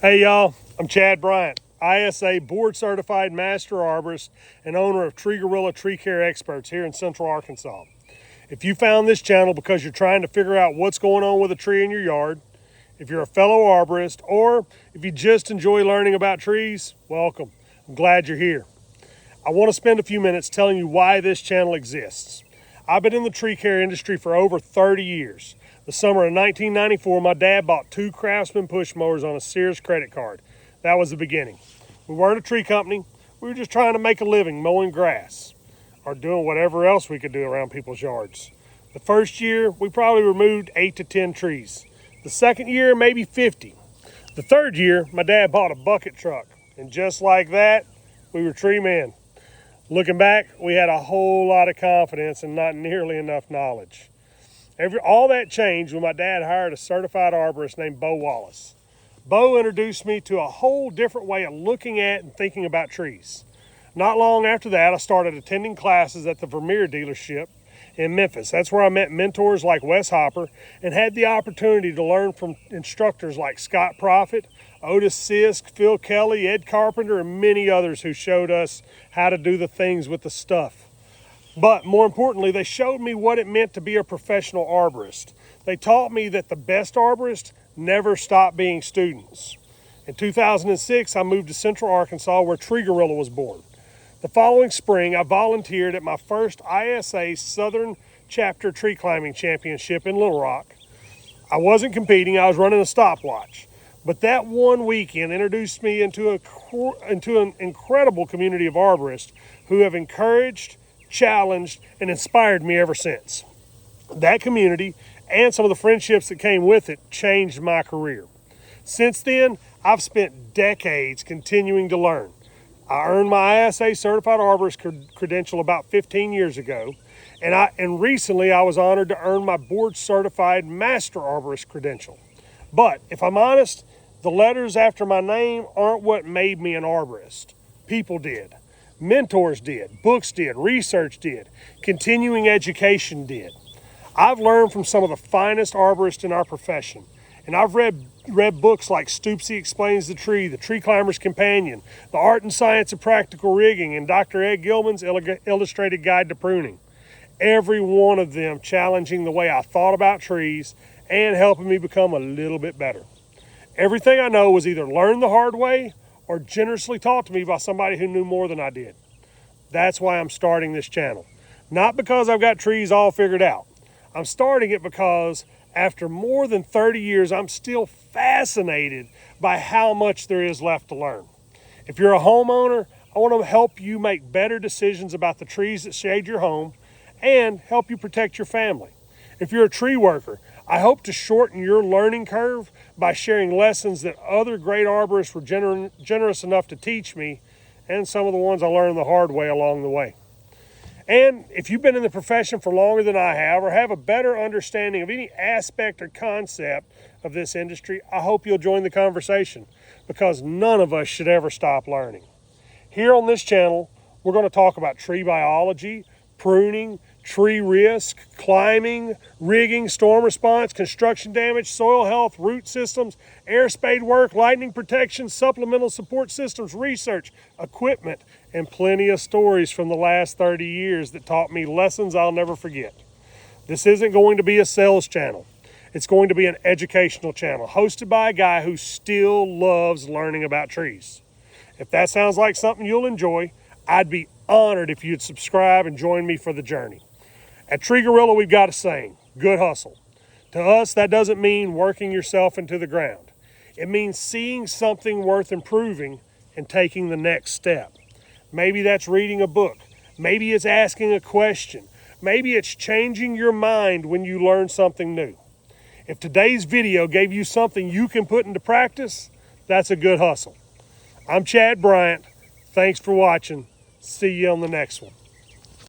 Hey y'all, I'm Chad Bryant, ISA board certified master arborist and owner of Treegorilla Tree Care Experts here in Central Arkansas. If you found this channel because you're trying to figure out what's going on with a tree in your yard, if you're a fellow arborist, or if you just enjoy learning about trees, welcome. I'm glad you're here. I want to spend a few minutes telling you why this channel exists. I've been in the tree care industry for over 30 years. The summer of 1994, my dad bought 2 Craftsman push mowers on a Sears credit card. That was the beginning. We weren't a tree company. We were just trying to make a living mowing grass or doing whatever else we could do around people's yards. The first year, we probably removed 8 to 10 trees. The second year, maybe 50. The third year, my dad bought a bucket truck. And just like that, we were tree men. Looking back, we had a whole lot of confidence and not nearly enough knowledge. All that changed when my dad hired a certified arborist named Bo Wallace. Bo introduced me to a whole different way of looking at and thinking about trees. Not long after that, I started attending classes at the Vermeer dealership in Memphis. That's where I met mentors like Wes Hopper and had the opportunity to learn from instructors like Scott Profit, Otis Sisk, Phil Kelly, Ed Carpenter, and many others who showed us how to do the things with the stuff. But more importantly, they showed me what it meant to be a professional arborist. They taught me that the best arborists never stop being students. In 2006, I moved to Central Arkansas where Treegorilla was born. The following spring, I volunteered at my first ISA Southern Chapter Tree Climbing Championship in Little Rock. I wasn't competing, I was running a stopwatch. But that one weekend introduced me into an incredible community of arborists who have encouraged, challenged, and inspired me ever since. That community and some of the friendships that came with it changed my career. Since then, I've spent decades continuing to learn. I earned my ISA Certified Arborist credential about 15 years ago, and recently I was honored to earn my Board Certified Master Arborist credential. But if I'm honest, the letters after my name aren't what made me an arborist. People did. Mentors did, books did, research did, continuing education did. I've learned from some of the finest arborists in our profession, and I've read books like Stoopsy Explains the Tree, The Tree Climber's Companion, The Art and Science of Practical Rigging, and Dr. Ed Gilman's Illustrated Guide to Pruning. Every one of them challenging the way I thought about trees and helping me become a little bit better. Everything I know was either learned the hard way or generously taught to me by somebody who knew more than I did. That's why I'm starting this channel. Not because I've got trees all figured out. I'm starting it because after more than 30 years, I'm still fascinated by how much there is left to learn. If you're a homeowner, I want to help you make better decisions about the trees that shade your home and help you protect your family. If you're a tree worker, I hope to shorten your learning curve by sharing lessons that other great arborists were generous enough to teach me, and some of the ones I learned the hard way along the way. And if you've been in the profession for longer than I have, or have a better understanding of any aspect or concept of this industry, I hope you'll join the conversation, because none of us should ever stop learning. Here on this channel, we're going to talk about tree biology, pruning, tree risk, climbing, rigging, storm response, construction damage, soil health, root systems, air spade work, lightning protection, supplemental support systems, research, equipment, and plenty of stories from the last 30 years that taught me lessons I'll never forget. This isn't going to be a sales channel. It's going to be an educational channel hosted by a guy who still loves learning about trees. If that sounds like something you'll enjoy, I'd be honored if you'd subscribe and join me for the journey. At Treegorilla, we've got a saying, good hustle. To us, that doesn't mean working yourself into the ground. It means seeing something worth improving and taking the next step. Maybe that's reading a book. Maybe it's asking a question. Maybe it's changing your mind when you learn something new. If today's video gave you something you can put into practice, that's a good hustle. I'm Chad Bryant. Thanks for watching. See you on the next one.